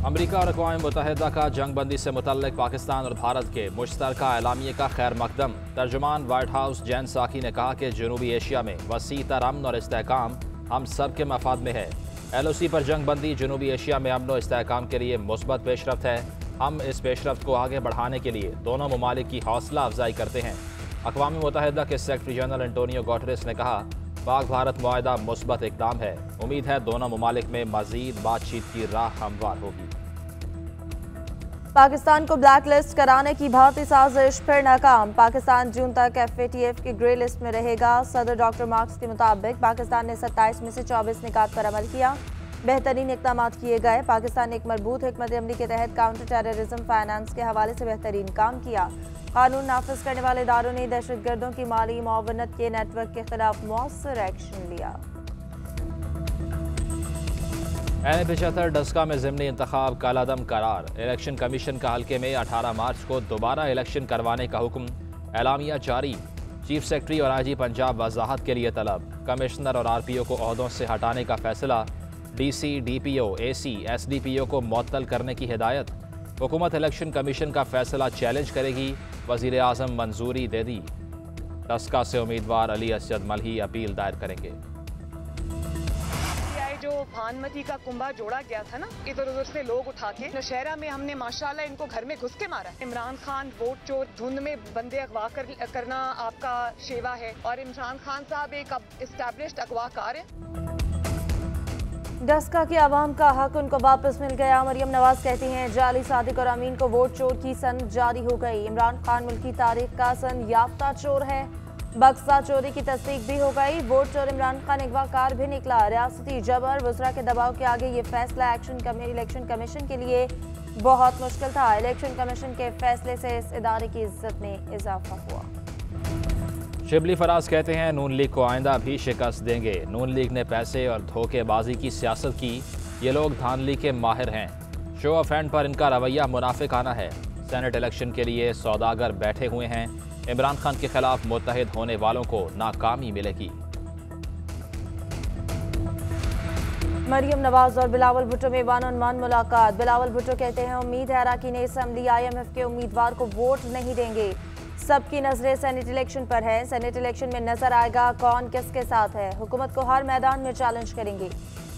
अमरीका और अक़वाम मुत्तहिदा का जंग बंदी से मुतल्लिक़ पाकिस्तान और भारत के मुश्तरका एलामिये का खैर मकदम। तर्जुमान वाइट हाउस जैन साकी ने कहा कि जनूबी एशिया में वसी तर अमन और इस्तेहकाम हम सब के मफाद में है। LOC पर जंग बंदी जनूबी एशिया में अमन और इस्तेहकाम के लिए मुस्बत पेशरफ्त है। हम इस पेशरफ्त को आगे बढ़ाने के लिए दोनों ममालिक की हौसला अफजाई करते हैं। अक़वाम मुत्तहिदा के सेक्रेटरी जनरल एंटोनियो गुटेरेस ने कहा, पाक भारत मुआहदा मुस्बत इक़दाम है। उम्मीद है दोनों ममालिक में मज़ीद बातचीत की राह हमवार होगी। पाकिस्तान को ब्लैक लिस्ट कराने की भारतीय साजिश फिर नाकाम। पाकिस्तान जून तक FATF की ग्रे लिस्ट में रहेगा। सदर डॉक्टर मार्क्स के मुताबिक पाकिस्तान ने 27 में से 24 निकात पर अमल किया। बेहतरीन इक़दाम किए गए। पाकिस्तान ने एक मजबूत हिकमत अमली के तहत काउंटर टेररिज्म फाइनेंस के हवाले से बेहतरीन काम किया। कानून नाफिज करने वाले इदारों ने दहशतगर्दों की माली मुआवनत के नेटवर्क के खिलाफ मौसर एक्शन लिया। N75 डस्का में ज़िमनी इंतखाब कालादम करार। इलेक्शन कमीशन का हल्के में 18 मार्च को दोबारा इलेक्शन करवाने का हुक्म। एलामिया जारी। चीफ सेक्रेटरी और IG पंजाब वजाहत के लिए तलब। कमिश्नर और RPO को ओहदों से हटाने का फैसला। DC, DPO, AC, SDPO को मुअत्तल करने की हिदायत। हुकूमत इलेक्शन कमीशन का फैसला चैलेंज करेगी। वज़ीर आज़म मंजूरी दे दी। डस्का से उम्मीदवार अली असद मलही अपील दायर करेंगे। जो भानमती का कुंभा जोड़ा गया था ना, इधर उधर से लोग उठा के नौशहरा में हमने माशाल्लाह इनको घर में घुस के मारा। इमरान खान वोट चोर, धुंध में बंदे अगवा करना आपका शेवा है, और इमरान खान साहब एक एस्टैब्लिश्ड अगवाकार है। डस्का के आवाम का हक उनको वापस मिल गया। मरियम नवाज कहती हैं, जाली सादिक और अमीन को वोट चोर की सन जारी हो गई। इमरान खान मुल्की तारीख का सन याफ्ता चोर है। बक्सा चोरी की तस्दीक भी हो गई। वोट चोर इमरान खान अगवाकार भी निकला। रियासती जबर वज़रा के दबाव के आगे ये फैसला इलेक्शन कमीशन के लिए बहुत मुश्किल था। इलेक्शन कमीशन के फैसले से इस इदारे की इज्जत में इजाफा हुआ। शिबली फराज कहते हैं, नून लीग को आइंदा भी शिकस्त देंगे। नून लीग ने पैसे और धोखेबाजी की सियासत की। ये लोग धांधली के माहिर हैं। शो ऑफ हैंड पर इनका रवैया मुनाफिकाना है। सेनेट इलेक्शन के लिए सौदागर बैठे हुए हैं। इमरान खान के खिलाफ मुत्तहिद होने वालों को नाकामी मिलेगी। मरियम नवाज और बिलावल भुट्टो में वन ऑन वन मुलाकात। बिलावल भुट्टो कहते हैं, उम्मीद है अरकान असम्बली IMF के उम्मीदवार को वोट नहीं देंगे। सबकी नजरें सेनेट इलेक्शन पर है। सेनेट इलेक्शन में नजर आएगा कौन किसके साथ है। हुकूमत को हर मैदान में चैलेंज करेंगे।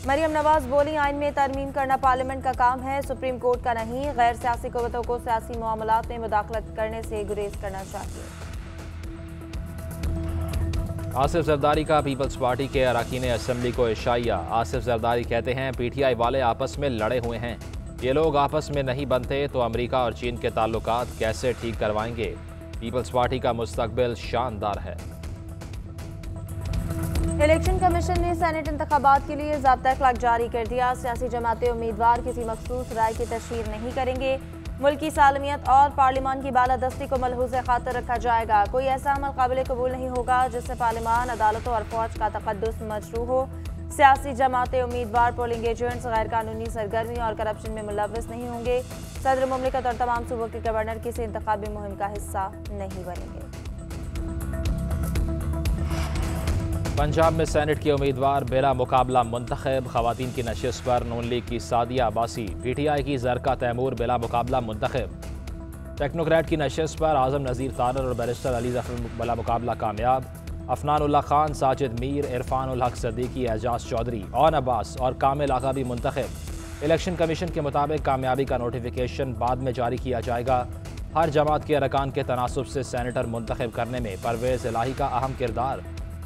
मरियम नवाज बोली, आइन में तरमीम करना पार्लियामेंट का काम है, सुप्रीम कोर्ट का नहीं। गैर सियासी कुव्वतों को सियासी मामलात में मुदाखलत करने से गुरेज करना चाहिए। आसिफ जरदारी का पीपल्स पार्टी के अरकान असम्बली को इशाइया। आसिफ जरदारी कहते हैं, PTI वाले आपस में लड़े हुए हैं। ये लोग आपस में नहीं बनते तो अमेरिका और चीन के ताल्लुकात कैसे ठीक करवाएंगे। पीपल्स पार्टी का मुस्तकबिल शानदार है। इलेक्शन कमीशन ने सेनेट इंतखाबात के लिए ज़ाब्ता अखलाक जारी कर दिया। सियासी जमातें उम्मीदवार किसी मखसूस राय की तशहीर नहीं करेंगे। मुल्की सालमियत और पार्लिमान की बालादस्ती को मलहूज़ खातिर रखा जाएगा। कोई ऐसा अमल काबिल कबूल नहीं होगा जिससे पार्लिमान, अदालतों और फौज का तक़द्दुस मजरूह हो। सियासी जमातें, उम्मीदवार, पोलिंग एजेंट्स गैर कानूनी सरगर्मी और करप्शन में मुलव्वस नहीं होंगे। सदर मुमलिकत और तमाम सूबों के गवर्नर किसी इंतखाबी मुहिम का हिस्सा नहीं बनेंगे। पंजाब में सेनेट के उम्मीदवार बेला मुकाबला मुंतखब। खवातीन की नशिस्त पर नून लीग की सादिया अब्बासी, PTI की जरका तैमूर बेला मुकाबला मुंतखब। टेक्नोक्रेट की नशिस्त पर आज़म नज़ीर तारर और बैरिस्टर अली ज़फ़र बेला मुकाबला कामयाब। अफनानुल्लाह खान, साजिद मीर, इरफानुल हक सदीकी, एजाज चौधरी, ओन अब्बास और कामिल आगा भी मुंतखब। इलेक्शन कमीशन के मुताबिक कामयाबी का नोटिफिकेशन बाद में जारी किया जाएगा। हर जमात के अरकान के तनासुब से सेनेटर मुंतखब करने में परवेज़ इलाही का अहम किरदार।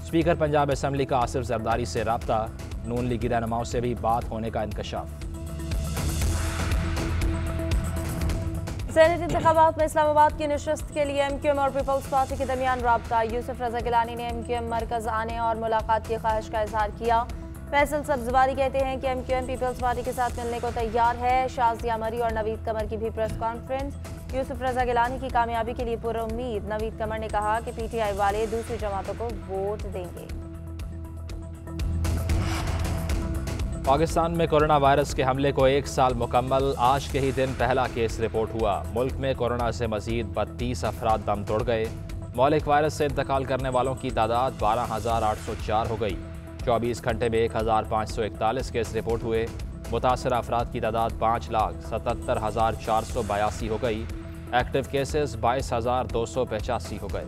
स्पीकर पंजाब असम्बली का आसिफ जरदारी से राब्ता। नून लीगी रहनुमाओं से भी बात होने का इंकशाफ। सेनेट इंतखाबात में इस्लामाबाद की नशस्त के लिए MQM और पीपल्स पार्टी के दरमियान राब्ता। यूसुफ रजा गिलानी ने MQM मरकज आने और मुलाकात की ख्वाहिश का इजहार किया। फैसल सब्जवारी कहते हैं कि MQM पीपल्स पार्टी के साथ मिलने को तैयार है। शाजिया मरी और नवीद कमर की भी प्रेस कॉन्फ्रेंस। यूसुफ रजा गिलानी की कामयाबी के लिए पूरा उम्मीद। नवीद कमर ने कहा कि PTI वाले दूसरी जमातों को वोट देंगे। पाकिस्तान में कोरोना वायरस के हमले को 1 साल मुकम्मल। आज के ही दिन पहला केस रिपोर्ट हुआ। मुल्क में कोरोना से मजीद 32 अफराद दम तोड़ गए। मौलिक वायरस से इंतकाल करने वालों की तादाद 12,804 हो गई। 24 घंटे में 1,541 केस रिपोर्ट हुए। मुतासरा अफराद की तादाद 5,77,482 हो गई। एक्टिव केसेस 22,285 हो गए।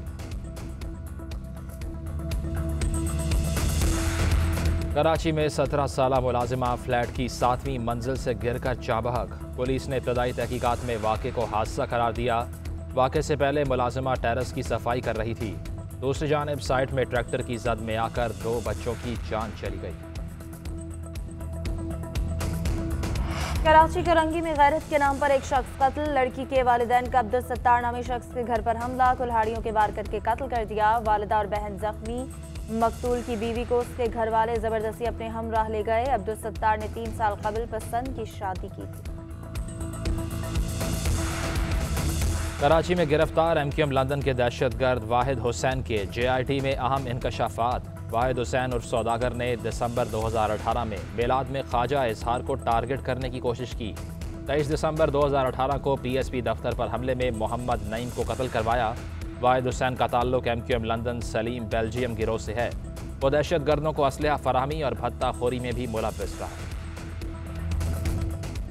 कराची में 17 साला मुलाजिमा फ्लैट की 7वीं मंजिल से गिरकर जाँ बहक। पुलिस ने इब्तदाई तहकीकात में वाक़े को हादसा करार दिया। वाक़े से पहले मुलाजिमा टेरेस की सफाई कर रही थी। दूसरी जानिब साइट में ट्रैक्टर की जद में आकर 2 बच्चों की जान चली गई। कराची करंगी में गैरत के नाम पर एक शख्स कत्ल। लड़की के वालिदैन का अब्दुल सत्तार नामी शख्स के घर पर हमला, कुल्हाड़ियों के वार करके कत्ल कर दिया। वालिदा और बहन जख्मी। मकतूल की बीवी को उसके घर वाले जबरदस्ती अपने हमराह ले गए। अब्दुल सत्तार ने 3 साल कबल पसंद की शादी की थी। कराची में गिरफ्तार MQM लंदन के दहशतगर्द वाहिद हुसैन के JIT में अहम इंकशाफात। वाहिद हुसैन उर्फ सौदागर ने दिसंबर 2018 में मेलाद में ख्वाजा इजहार को टारगेट करने की कोशिश की। 23 दिसंबर 2018 को PSP दफ्तर पर हमले में मोहम्मद नईम को कत्ल करवाया। वाहिद हुसैन का ताल्लुक MQM लंदन सलीम बेल्जियम गिरोह से है। वो दहशतगर्दों को असलहा फराहमी और भत्ताखोरी में भी मुलव्वस रहा।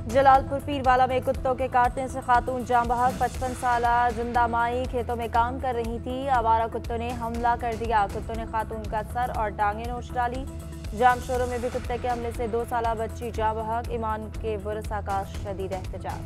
जलालपुर पीरवाला में कुत्तों के काटने से खातून जाँ बहक। 55 साला जिंदा माई खेतों में काम कर रही थी। आवारा कुत्तों ने हमला कर दिया। कुत्तों ने खातून का सर और टांगें नोच डाली। जाम शोरों में भी कुत्ते के हमले से 2 साला बच्ची जाँ बहक। ईमान के वरसा का शदीद एहतजाज।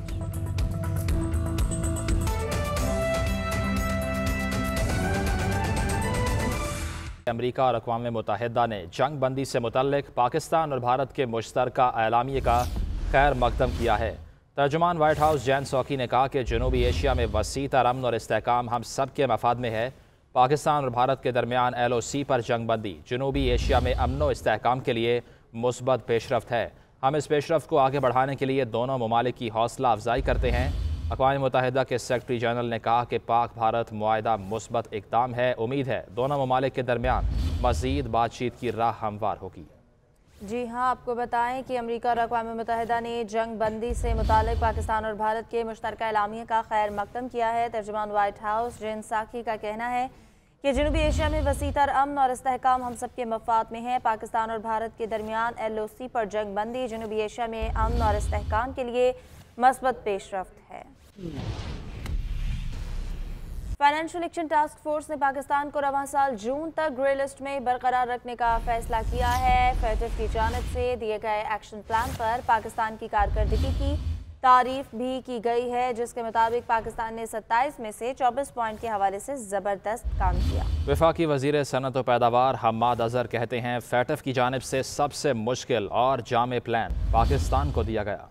अमरीका और अक़वाम मुत्तहिदा ने जंग बंदी से मुतल्लिक पाकिस्तान और भारत के मुश्तरका एलामिये का खैर मकदम किया है। तर्जुमान वाइट हाउस जैन सौकी ने कहा कि जनूबी एशिया में वसी तर अमन और इस्तेहकाम हम सब के मफाद में है। पाकिस्तान और भारत के दरमियान LOC पर जंग बंदी जनूबी एशिया में अमन और इस्तेहकाम के लिए मुस्बत पेशरफ्त है। हम इस पेशरफ्त को आगे बढ़ाने के लिए दोनों ममालिक की हौसला अफजाई करते हैं। अक़वाम मुत्तहिदा के सेक्रेटरी जनरल ने कहा कि पाक भारत मुआहदा मुस्बत इक़दाम है। उम्मीद है दोनों ममालिक के दरमियान मज़ीद बातचीत की राह हमवार होगी। जी हाँ, आपको बताएं कि अमेरिका और अक़वाम मुत्तहिदा ने जंग बंदी से मुतालिक पाकिस्तान और भारत के मुश्तरका एलामिया का खैर मकदम किया है। तर्जुमान वाइट हाउस जैन साकी का कहना है कि जनूबी एशिया में वसी तर अमन और इस्तेहकाम हम सब के मफाद में है। पाकिस्तान और भारत के दरमियान LOC पर जंग बंदी जनूबी एशिया में अमन और इस्तेहकाम के लिए मस्बत पेशरफ्त है। फाइनेंशियल एक्शन टास्क फोर्स ने पाकिस्तान को रवां साल जून तक ग्रे लिस्ट में बरकरार रखने का फैसला किया है। FATF की जानिब से दिए गए एक्शन प्लान पर पाकिस्तान की कारकर्दगी की तारीफ भी की गई है, जिसके मुताबिक पाकिस्तान ने 27 में से 24 पॉइंट के हवाले से ज़बरदस्त काम किया। वफाकी वज़ीर सनत व पैदावार हम्माद अज़हर कहते हैं FATF की जानिब से सबसे मुश्किल और जामे प्लान पाकिस्तान को दिया गया।